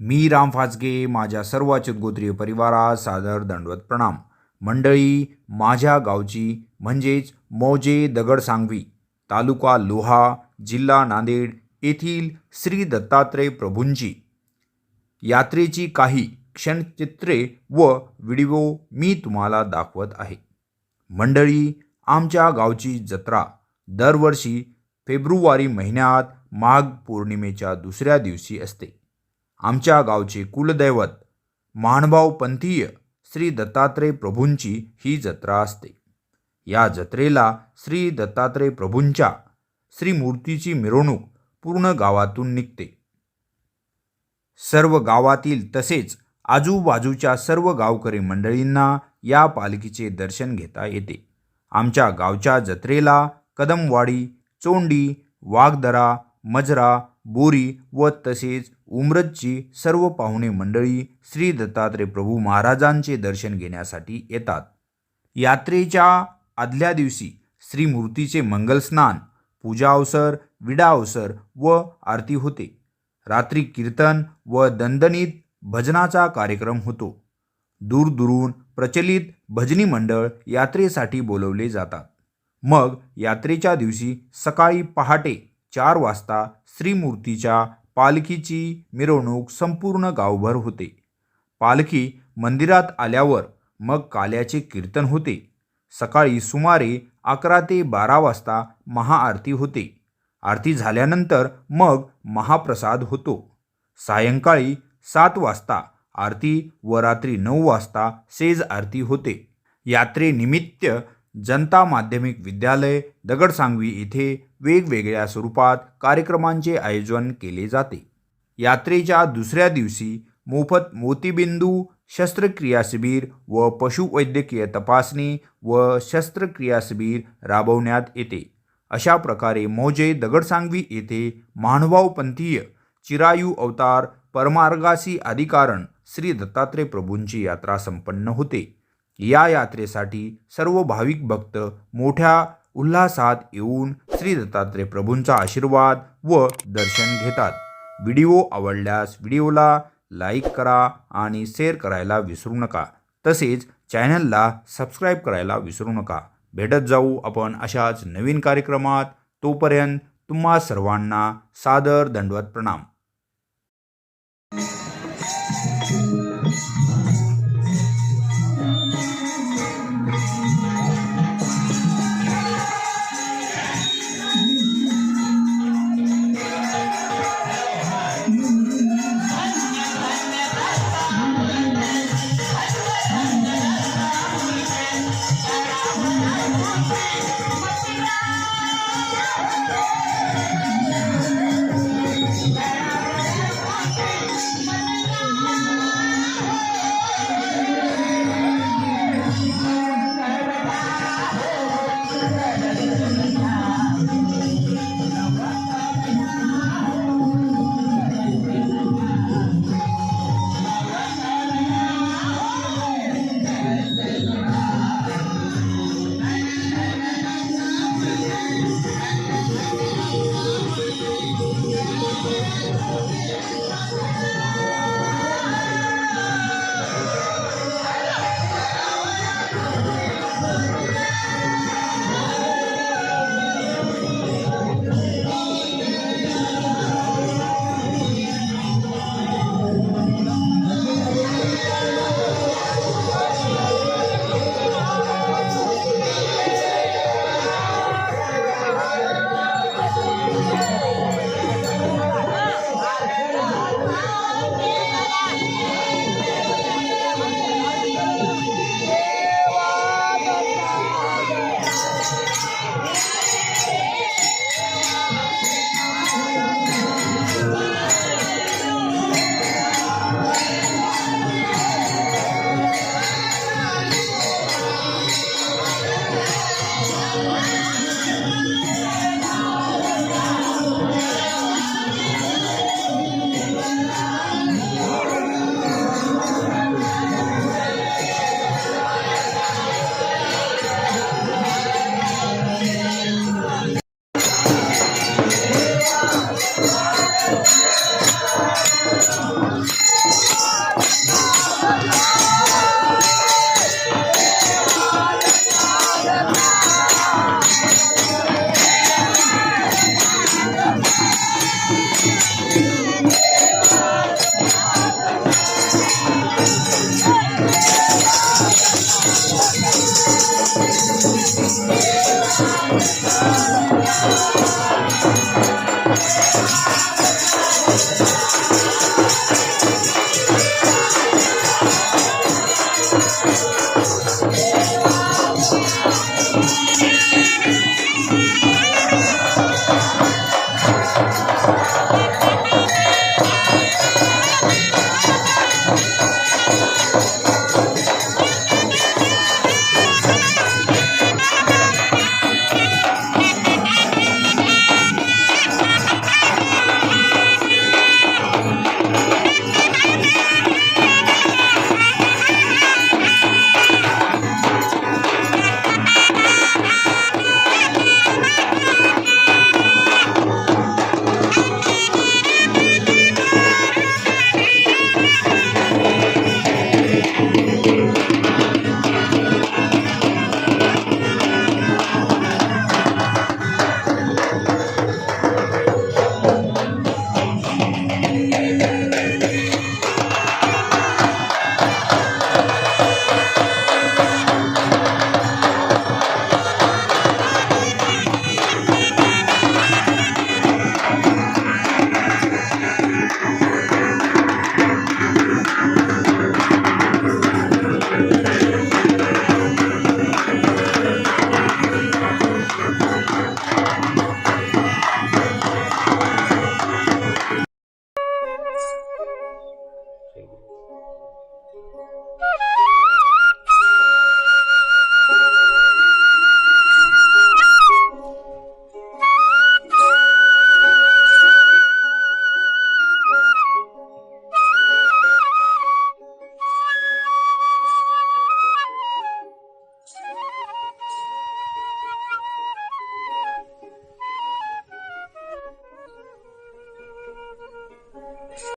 मी राम फाचगे माझ्या सर्व अच्युतगोत्रीय परिवारास सादर दंडवत प्रणाम. मंडळी, माझ्या गावची म्हणजेच मौजे दगडसांगवी, तालुका लोहा, जिल्हा नांदेड येथील श्री दत्तात्रय प्रभूंची यात्रेची काही क्षणचित्रे व व्हिडिओ मी तुम्हाला दाखवत आहे. मंडळी, आमच्या गावची जत्रा दरवर्षी फेब्रुवारी महिन्यात माघ पौर्णिमेच्या दुसऱ्या दिवशी असते. आमच्या गावचे कुलदैवत महानुभाव पंथीय श्री दत्तात्रय प्रभूंची ही जत्रा असते. या जत्रेला श्री दत्तात्रय प्रभूंच्या श्रीमूर्तीची मिरवणूक पूर्ण गावातून निघते. सर्व गावातील तसेच आजूबाजूच्या सर्व गावकरी मंडळींना या पालखीचे दर्शन घेता येते. आमच्या गावच्या जत्रेला कदमवाडी, चोंडी, वाघदरा, मजरा, बोरी व तसेच उमरजची सर्व पाहुणे मंडळी श्री दत्तात्रय प्रभू महाराजांचे दर्शन घेण्यासाठी येतात. यात्रेच्या आदल्या दिवशी श्रीमूर्तीचे मंगलस्नान, पूजा अवसर, विडा अवसर व आरती होते. रात्री कीर्तन व दणदणीत भजनाचा कार्यक्रम होतो. दूरदूरून प्रचलित भजनी मंडळ यात्रेसाठी बोलवले जातात. मग यात्रेच्या दिवशी सकाळी पहाटे 4 वाजता श्रीमूर्तीच्या पालखीची मिरवणूक संपूर्ण गावभर होते. पालखी मंदिरात आल्यावर मग काल्याचे कीर्तन होते. सकाळी सुमारे 11 ते 12 वाजता महाआरती होते. आरती झाल्यानंतर मग महाप्रसाद होतो. सायंकाळी 7 वाजता आरती व रात्री 9 वाजता सेज आरती होते. यात्रेनिमित्त जनता माध्यमिक विद्यालय दगडसांगवी येथे वेगवेगळ्या स्वरूपात कार्यक्रमांचे आयोजन केले जाते. यात्रेच्या दुसऱ्या दिवशी मोफत मोतीबिंदू शस्त्रक्रिया शिबिर व पशुवैद्यकीय तपासणी व शस्त्रक्रिया शिबिर राबवण्यात येते. अशा प्रकारे मौजे दगडसांगवी येथे महानुभाव पंथीय चिरायू अवतार परमार्गासी अधिकारण श्री दत्तात्रय प्रभूंची यात्रा संपन्न होते. या यात्रेसाठी सर्व भाविक भक्त मोठ्या उल्हासात येऊन श्री दत्तात्रय प्रभूंचा आशीर्वाद व दर्शन घेतात. व्हिडिओ आवडल्यास व्हिडिओला लाईक करा आणि शेअर करायला विसरू नका. तसेच चॅनलला सबस्क्राईब करायला विसरू नका. भेटत जाऊ आपण अशाच नवीन कार्यक्रमात. तोपर्यंत तुम्हा सर्वांना सादर दंडवत प्रणाम.